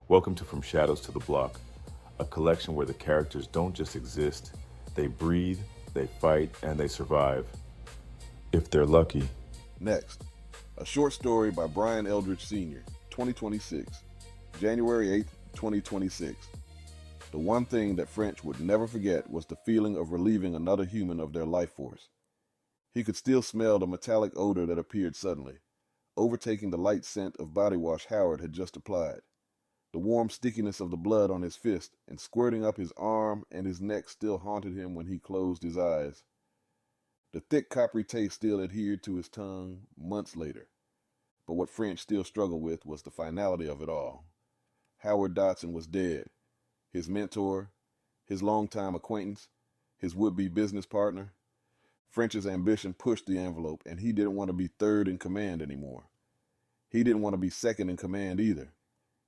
Welcome to From Shadows to the Block, a collection where the characters don't just exist, they breathe, they fight, and they survive. If they're lucky. Next, a short story by Brian Eldridge Sr., 2026, January 8th, 2026. The one thing that French would never forget was the feeling of relieving another human of their life force. He could still smell the metallic odor that appeared suddenly, overtaking the light scent of body wash Howard had just applied. The warm stickiness of the blood on his fist and squirting up his arm and his neck still haunted him when he closed his eyes. The thick coppery taste still adhered to his tongue months later. But what French still struggled with was the finality of it all. Howard Dotson was dead. His mentor, his longtime acquaintance, his would-be business partner. French's ambition pushed the envelope, and he didn't want to be third in command anymore. He didn't want to be second in command either.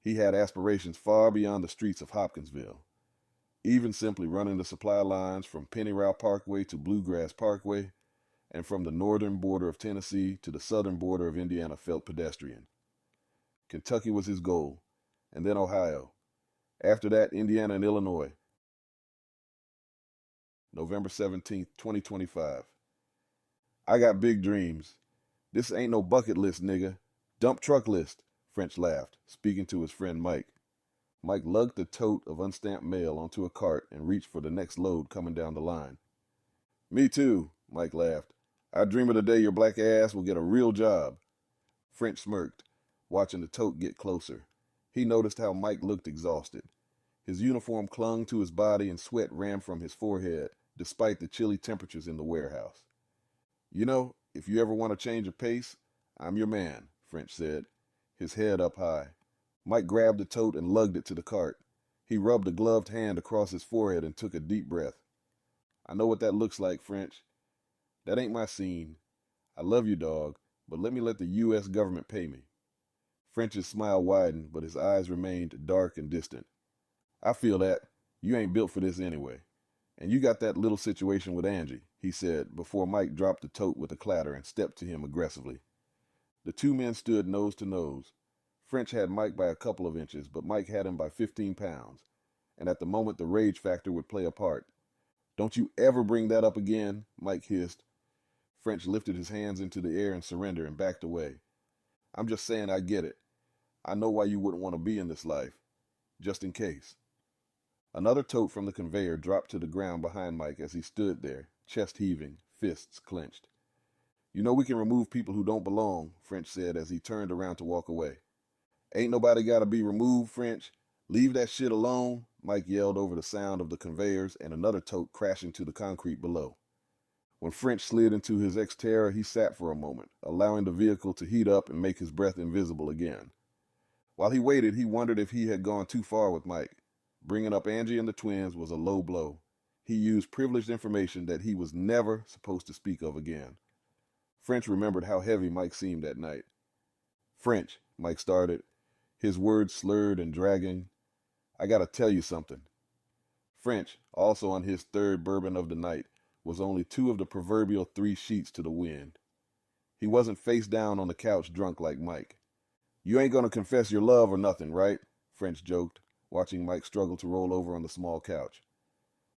He had aspirations far beyond the streets of Hopkinsville. Even simply running the supply lines from Pennyrow Parkway to Bluegrass Parkway, and from the northern border of Tennessee to the southern border of Indiana felt pedestrian. Kentucky was his goal, and then Ohio. After that, Indiana and Illinois. November 17th, 2025. I got big dreams. This ain't no bucket list, nigga. Dump truck list, French laughed, speaking to his friend Mike. Mike lugged the tote of unstamped mail onto a cart and reached for the next load coming down the line. Me too, Mike laughed. I dream of the day your black ass will get a real job. French smirked, watching the tote get closer. He noticed how Mike looked exhausted. His uniform clung to his body and sweat ran from his forehead, despite the chilly temperatures in the warehouse. You know, if you ever want to change of pace, I'm your man, French said, his head up high. Mike grabbed the tote and lugged it to the cart. He rubbed a gloved hand across his forehead and took a deep breath. I know what that looks like, French. That ain't my scene. I love you, dog, but let me let the U.S. government pay me. French's smile widened, but his eyes remained dark and distant. I feel that. You ain't built for this anyway. And you got that little situation with Angie, he said, before Mike dropped the tote with a clatter and stepped to him aggressively. The two men stood nose to nose. French had Mike by a couple of inches, but Mike had him by 15 pounds, and at the moment the rage factor would play a part. Don't you ever bring that up again, Mike hissed. French lifted his hands into the air in surrender and backed away. I'm just saying I get it. I know why you wouldn't want to be in this life. Just in case. Another tote from the conveyor dropped to the ground behind Mike as he stood there, chest heaving, fists clenched. You know we can remove people who don't belong, French said as he turned around to walk away. Ain't nobody gotta be removed, French. Leave that shit alone, Mike yelled over the sound of the conveyors and another tote crashing to the concrete below. When French slid into his Xterra, he sat for a moment, allowing the vehicle to heat up and make his breath invisible again. While he waited, he wondered if he had gone too far with Mike. Bringing up Angie and the twins was a low blow. He used privileged information that he was never supposed to speak of again. French remembered how heavy Mike seemed that night. French, Mike started, his words slurred and dragging. I gotta tell you something. French, also on his third bourbon of the night, was only two of the proverbial 3 sheets to the wind. He wasn't face down on the couch drunk like Mike. You ain't gonna confess your love or nothing, right? French joked, watching Mike struggle to roll over on the small couch.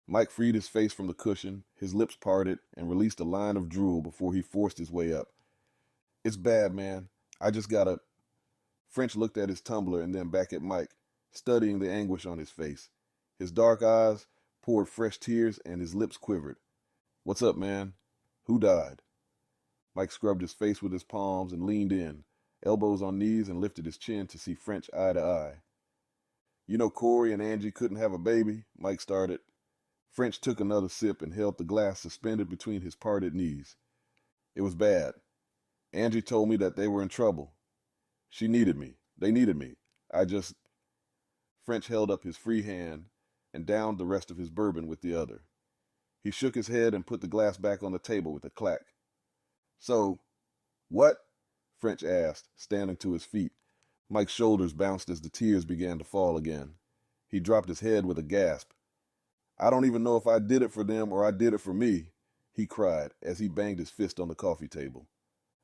Mike freed his face from the cushion, his lips parted, and released a line of drool before he forced his way up. It's bad, man. I just gotta... French looked at his tumbler and then back at Mike, studying the anguish on his face. His dark eyes poured fresh tears and his lips quivered. What's up, man? Who died? Mike scrubbed his face with his palms and leaned in, elbows on knees, and lifted his chin to see French eye to eye. You know Corey and Angie couldn't have a baby, Mike started. French took another sip and held the glass suspended between his parted knees. It was bad. Angie told me that they were in trouble. She needed me. They needed me. French held up his free hand and downed the rest of his bourbon with the other. He shook his head and put the glass back on the table with a clack. So, what? French asked, standing to his feet. Mike's shoulders bounced as the tears began to fall again. He dropped his head with a gasp. I don't even know if I did it for them or I did it for me, he cried as he banged his fist on the coffee table.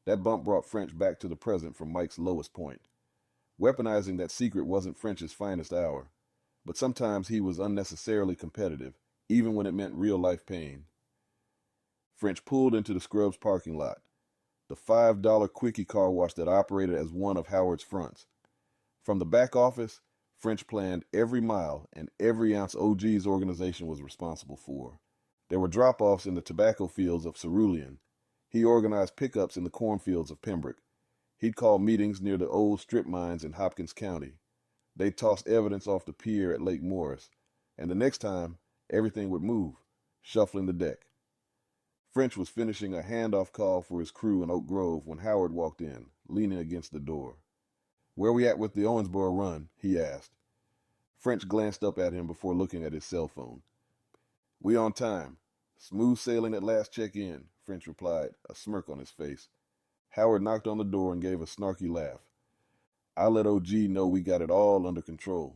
That bump brought French back to the present from Mike's lowest point. Weaponizing that secret wasn't French's finest hour, but sometimes he was unnecessarily competitive, even when it meant real-life pain. French pulled into the Scrubs parking lot, the $5 quickie car wash that operated as one of Howard's fronts. From the back office, French planned every mile and every ounce OG's organization was responsible for. There were drop-offs in the tobacco fields of Cerulean. He organized pickups in the cornfields of Pembroke. He'd call meetings near the old strip mines in Hopkins County. They'd toss evidence off the pier at Lake Morris, and the next time, everything would move, shuffling the deck. French was finishing a handoff call for his crew in Oak Grove when Howard walked in, leaning against the door. "Where we at with the Owensboro run?" he asked. French glanced up at him before looking at his cell phone. "We on time. Smooth sailing at last check-in," French replied, a smirk on his face. Howard knocked on the door and gave a snarky laugh. "I'll let OG know we got it all under control."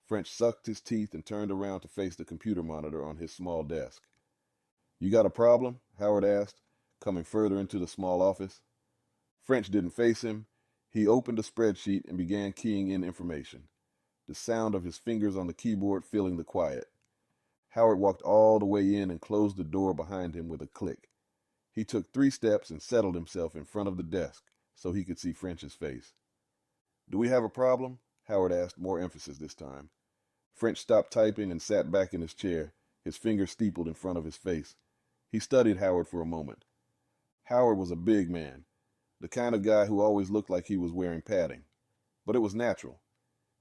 French sucked his teeth and turned around to face the computer monitor on his small desk. "You got a problem?" Howard asked, coming further into the small office. French didn't face him. He opened a spreadsheet and began keying in information, the sound of his fingers on the keyboard filling the quiet. Howard walked all the way in and closed the door behind him with a click. He took 3 steps and settled himself in front of the desk so he could see French's face. "Do we have a problem?" Howard asked, more emphasis this time. French stopped typing and sat back in his chair, his fingers steepled in front of his face. He studied Howard for a moment. Howard was a big man, the kind of guy who always looked like he was wearing padding. But it was natural.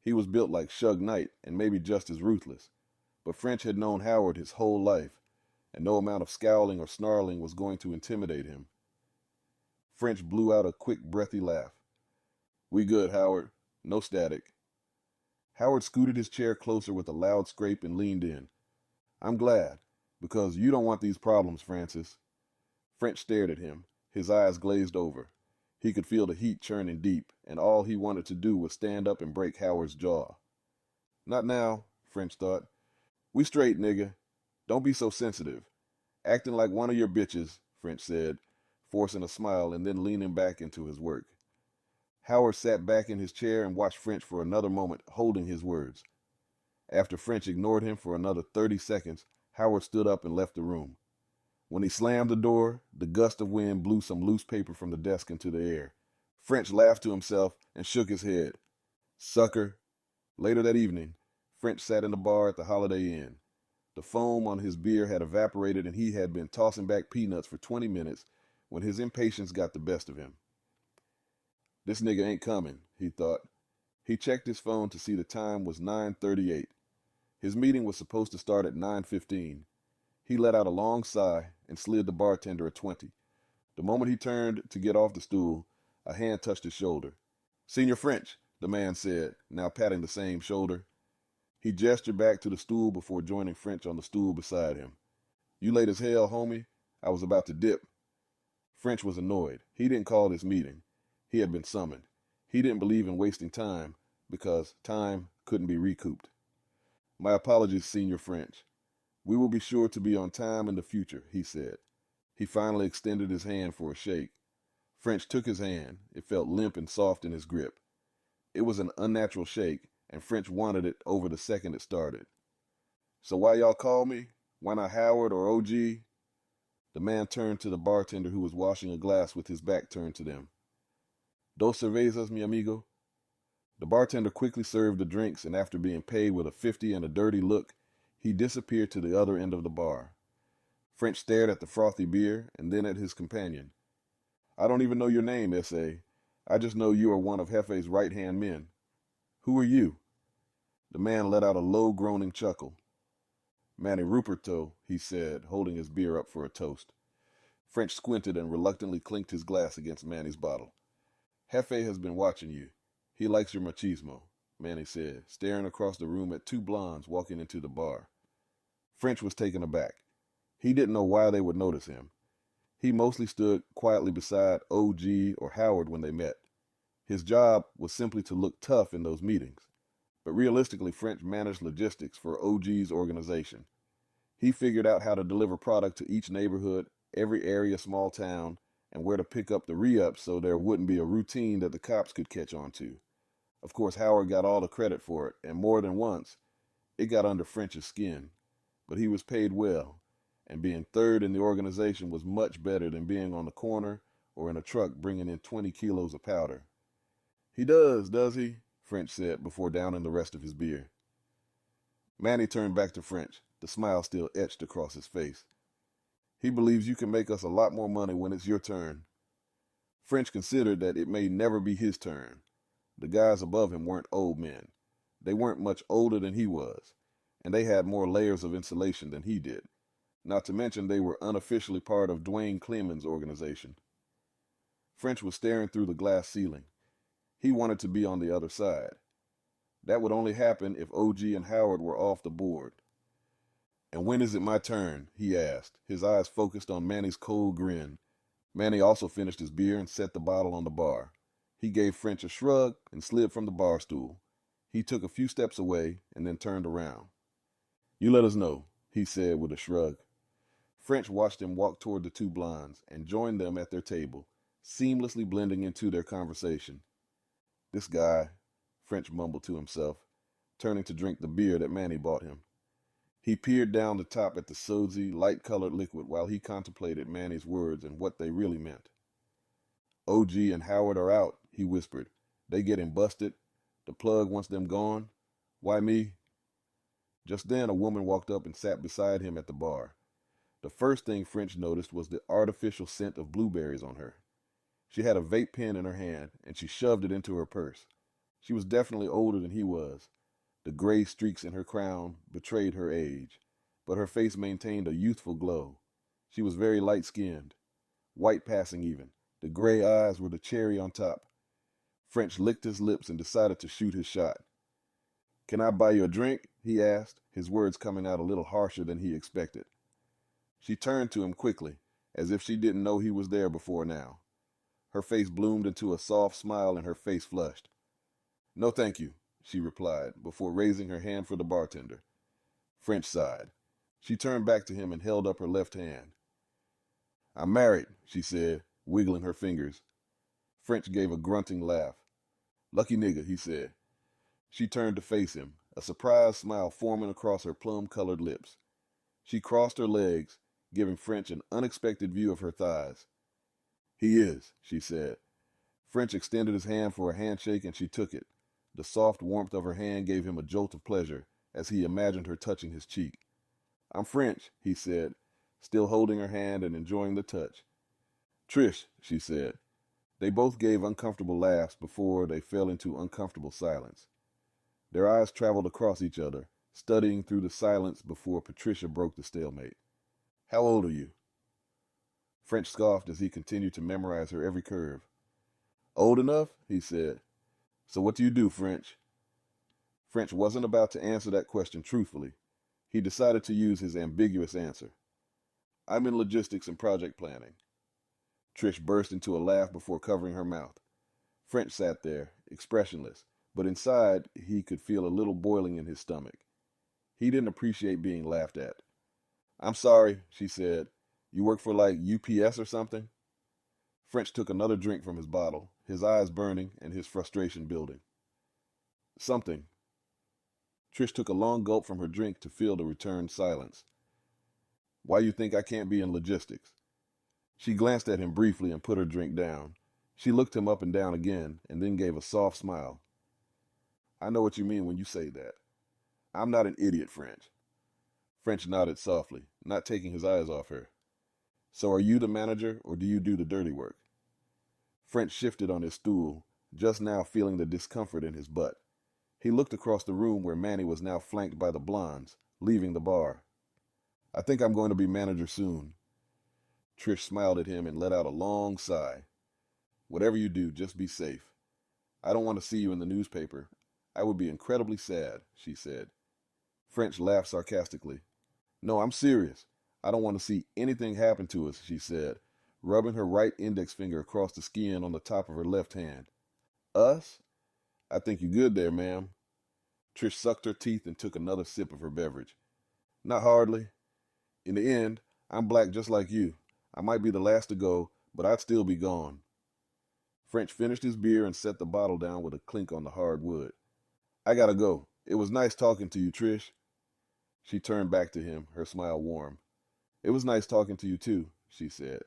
He was built like Suge Knight and maybe just as ruthless. But French had known Howard his whole life, and no amount of scowling or snarling was going to intimidate him. French blew out a quick, breathy laugh. "We good, Howard. No static." Howard scooted his chair closer with a loud scrape and leaned in. "I'm glad, because you don't want these problems, Francis." French stared at him, his eyes glazed over. He could feel the heat churning deep, and all he wanted to do was stand up and break Howard's jaw. "Not now," French thought. "We straight, nigga. Don't be so sensitive. Acting like one of your bitches," French said, forcing a smile and then leaning back into his work. Howard sat back in his chair and watched French for another moment, holding his words. After French ignored him for another 30 seconds, Howard stood up and left the room. When he slammed the door, the gust of wind blew some loose paper from the desk into the air. French laughed to himself and shook his head. "Sucker." Later that evening, French sat in the bar at the Holiday Inn. The foam on his beer had evaporated and he had been tossing back peanuts for 20 minutes when his impatience got the best of him. "This nigga ain't coming," he thought. He checked his phone to see the time was 9:38. His meeting was supposed to start at 9:15. He let out a long sigh and slid the bartender a 20. The moment he turned to get off the stool, a hand touched his shoulder. "Senior French," the man said, now patting the same shoulder. He gestured back to the stool before joining French on the stool beside him. "You late as hell, homie. I was about to dip." French was annoyed. He didn't call this meeting. He had been summoned. He didn't believe in wasting time because time couldn't be recouped. "My apologies, Senior French. We will be sure to be on time in the future," he said. He finally extended his hand for a shake. French took his hand. It felt limp and soft in his grip. It was an unnatural shake, and French wanted it over the second it started. "So why y'all call me? Why not Howard or OG?" The man turned to the bartender who was washing a glass with his back turned to them. "Dos cervezas, mi amigo." The bartender quickly served the drinks, and after being paid with a 50 and a dirty look, he disappeared to the other end of the bar. French stared at the frothy beer and then at his companion. "I don't even know your name, S.A. I just know you are one of Hefe's right-hand men. Who are you?" The man let out a low groaning chuckle. "Manny Ruperto," he said, holding his beer up for a toast. French squinted and reluctantly clinked his glass against Manny's bottle. "Jefe has been watching you. He likes your machismo," Manny said, staring across the room at 2 blondes walking into the bar. French was taken aback. He didn't know why they would notice him. He mostly stood quietly beside OG or Howard when they met. His job was simply to look tough in those meetings. But realistically, French managed logistics for OG's organization. He figured out how to deliver product to each neighborhood, every area, small town, and where to pick up the re-ups so there wouldn't be a routine that the cops could catch on to. Of course, Howard got all the credit for it, and more than once, it got under French's skin. But he was paid well, and being third in the organization was much better than being on the corner or in a truck bringing in 20 kilos of powder. He does he? French said before downing the rest of his beer. Manny turned back to French, the smile still etched across his face. He believes you can make us a lot more money when it's your turn. French considered that it may never be his turn. The guys above him weren't old men. They weren't much older than he was, and they had more layers of insulation than he did. Not to mention they were unofficially part of Dwayne Coleman's organization. French was staring through the glass ceiling. He wanted to be on the other side. That would only happen if OG and Howard were off the board. And when is it my turn? He asked, his eyes focused on Manny's cold grin. Manny also finished his beer and set the bottle on the bar. He gave French a shrug and slid from the bar stool. He took a few steps away and then turned around. You let us know, he said with a shrug. French watched him walk toward the two blondes and joined them at their table, seamlessly blending into their conversation. This guy, French mumbled to himself, turning to drink the beer that Manny bought him. He peered down the top at the sozy, light-colored liquid while he contemplated Manny's words and what they really meant. OG and Howard are out, he whispered. They getting busted. The plug wants them gone. Why me? Just then a woman walked up and sat beside him at the bar. The first thing French noticed was the artificial scent of blueberries on her. She had a vape pen in her hand, and she shoved it into her purse. She was definitely older than he was. The gray streaks in her crown betrayed her age, but her face maintained a youthful glow. She was very light-skinned, white passing even. The gray eyes were the cherry on top. French licked his lips and decided to shoot his shot. Can I buy you a drink? He asked, his words coming out a little harsher than he expected. She turned to him quickly, as if she didn't know he was there before now. Her face bloomed into a soft smile and her face flushed. No, thank you, she replied, before raising her hand for the bartender. French sighed. She turned back to him and held up her left hand. I'm married, she said, wiggling her fingers. French gave a grunting laugh. Lucky nigga, he said. She turned to face him, a surprised smile forming across her plum-colored lips. She crossed her legs, giving French an unexpected view of her thighs. He is, she said. French extended his hand for a handshake and she took it. The soft warmth of her hand gave him a jolt of pleasure as he imagined her touching his cheek. I'm French, he said, still holding her hand and enjoying the touch. Trish, she said. They both gave uncomfortable laughs before they fell into uncomfortable silence. Their eyes traveled across each other, studying through the silence before Patricia broke the stalemate. How old are you? French scoffed as he continued to memorize her every curve. Old enough, he said. So what do you do, French? French wasn't about to answer that question truthfully. He decided to use his ambiguous answer. I'm in logistics and project planning. Trish burst into a laugh before covering her mouth. French sat there, expressionless, but inside he could feel a little boiling in his stomach. He didn't appreciate being laughed at. I'm sorry, she said. You work for like UPS or something? French took another drink from his bottle, his eyes burning and his frustration building. Something. Trish took a long gulp from her drink to fill the returned silence. Why you think I can't be in logistics? She glanced at him briefly and put her drink down. She looked him up and down again and then gave a soft smile. I know what you mean when you say that. I'm not an idiot, French. French nodded softly, not taking his eyes off her. So are you the manager or do you do the dirty work? French shifted on his stool, just now feeling the discomfort in his butt. He looked across the room where Manny was now flanked by the blondes, leaving the bar. I think I'm going to be manager soon. Trish smiled at him and let out a long sigh. Whatever you do, just be safe. I don't want to see you in the newspaper. I would be incredibly sad, she said. French laughed sarcastically. No, I'm serious. I don't want to see anything happen to us, she said, rubbing her right index finger across the skin on the top of her left hand. Us? I think you good there, ma'am. Trish sucked her teeth and took another sip of her beverage. Not hardly. In the end, I'm black just like you. I might be the last to go, but I'd still be gone. French finished his beer and set the bottle down with a clink on the hard wood. I gotta go. It was nice talking to you, Trish. She turned back to him, her smile warm. It was nice talking to you, too, she said.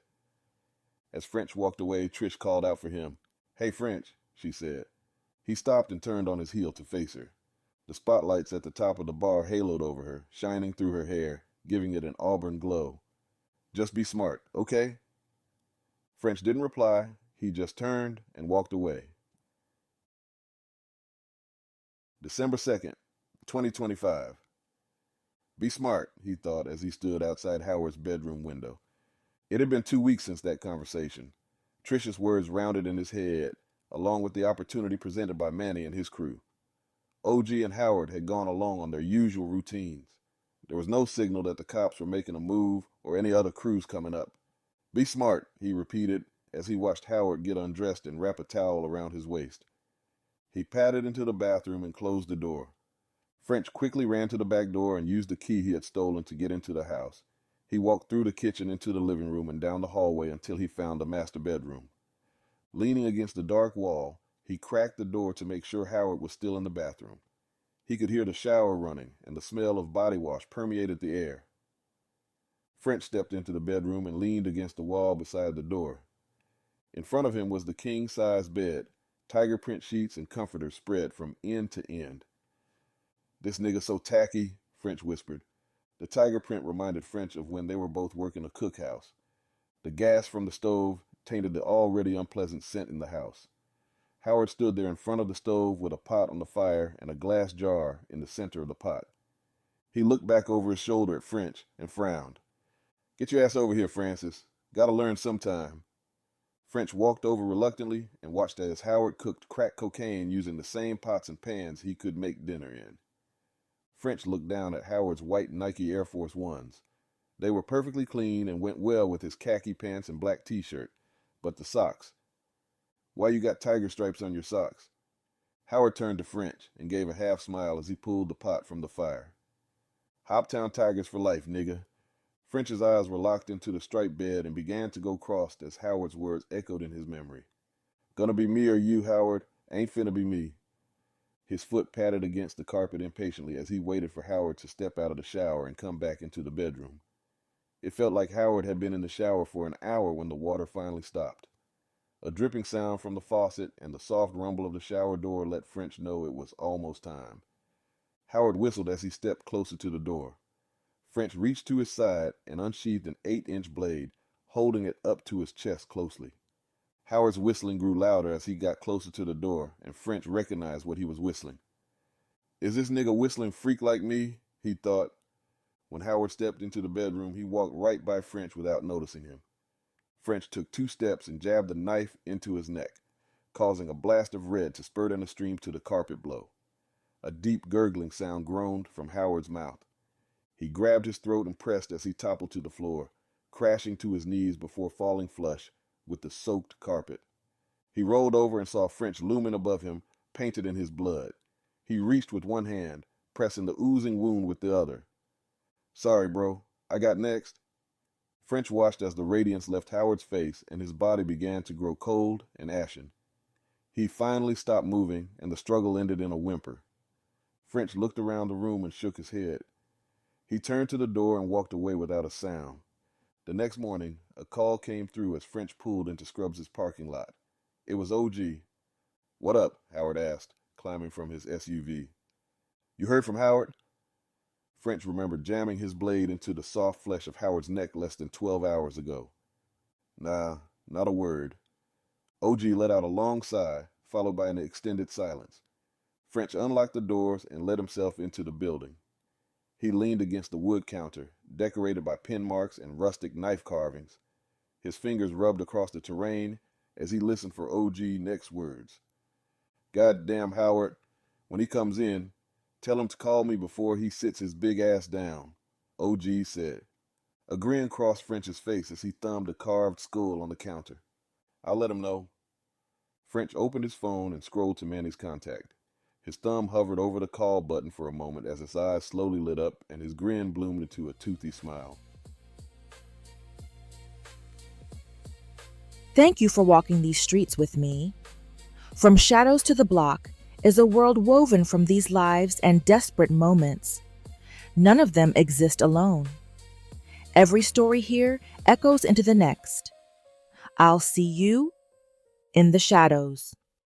As French walked away, Trish called out for him. Hey, French, she said. He stopped and turned on his heel to face her. The spotlights at the top of the bar haloed over her, shining through her hair, giving it an auburn glow. Just be smart, okay? French didn't reply. He just turned and walked away. December 2nd, 2025. Be smart, he thought as he stood outside Howard's bedroom window. It had been 2 weeks since that conversation. Trish's words rounded in his head, along with the opportunity presented by Manny and his crew. OG and Howard had gone along on their usual routines. There was no signal that the cops were making a move or any other crews coming up. Be smart, he repeated as he watched Howard get undressed and wrap a towel around his waist. He padded into the bathroom and closed the door. French quickly ran to the back door and used the key he had stolen to get into the house. He walked through the kitchen into the living room and down the hallway until he found the master bedroom. Leaning against the dark wall, he cracked the door to make sure Howard was still in the bathroom. He could hear the shower running, and the smell of body wash permeated the air. French stepped into the bedroom and leaned against the wall beside the door. In front of him was the king-size bed, tiger print sheets and comforters spread from end to end. This nigga so tacky, French whispered. The tiger print reminded French of when they were both working a cookhouse. The gas from the stove tainted the already unpleasant scent in the house. Howard stood there in front of the stove with a pot on the fire and a glass jar in the center of the pot. He looked back over his shoulder at French and frowned. Get your ass over here, Francis. Gotta learn sometime. French walked over reluctantly and watched as Howard cooked crack cocaine using the same pots and pans he could make dinner in. French looked down at Howard's white Nike Air Force Ones. They were perfectly clean and went well with his khaki pants and black t-shirt. But the socks. Why you got tiger stripes on your socks? Howard turned to French and gave a half smile as he pulled the pot from the fire. Hoptown Tigers for life, nigga. French's eyes were locked into the striped bed and began to go crossed as Howard's words echoed in his memory. Gonna be me or you, Howard. Ain't finna be me. His foot patted against the carpet impatiently as he waited for Howard to step out of the shower and come back into the bedroom. It felt like Howard had been in the shower for an hour when the water finally stopped. A dripping sound from the faucet and the soft rumble of the shower door let French know it was almost time. Howard whistled as he stepped closer to the door. French reached to his side and unsheathed an 8-inch blade, holding it up to his chest closely. Howard's whistling grew louder as he got closer to the door, and French recognized what he was whistling. Is this nigga whistling freak like me? He thought. When Howard stepped into the bedroom, he walked right by French without noticing him. French took 2 steps and jabbed the knife into his neck, causing a blast of red to spurt in a stream to the carpet below. A deep gurgling sound groaned from Howard's mouth. He grabbed his throat and pressed as he toppled to the floor, crashing to his knees before falling flush with the soaked carpet. He rolled over and saw French looming above him, painted in his blood. He reached with one hand, pressing the oozing wound with the other. Sorry, bro. I got next. French watched as the radiance left Howard's face and his body began to grow cold and ashen. He finally stopped moving and the struggle ended in a whimper. French looked around the room and shook his head. He turned to the door and walked away without a sound. The next morning, a call came through as French pulled into Scrubs' parking lot. It was OG. What up? Howard asked, climbing from his SUV. You heard from Howard? French remembered jamming his blade into the soft flesh of Howard's neck less than 12 hours ago. Nah, not a word. OG let out a long sigh, followed by an extended silence. French unlocked the doors and let himself into the building. He leaned against the wood counter, decorated by pin marks and rustic knife carvings. His fingers rubbed across the terrain as he listened for OG's next words. Goddamn Howard, when he comes in, tell him to call me before he sits his big ass down, OG said. A grin crossed French's face as he thumbed a carved skull on the counter. I'll let him know. French opened his phone and scrolled to Manny's contact. His thumb hovered over the call button for a moment as his eyes slowly lit up and his grin bloomed into a toothy smile. Thank you for walking these streets with me. From shadows to the block is a world woven from these lives and desperate moments. None of them exist alone. Every story here echoes into the next. I'll see you in the shadows.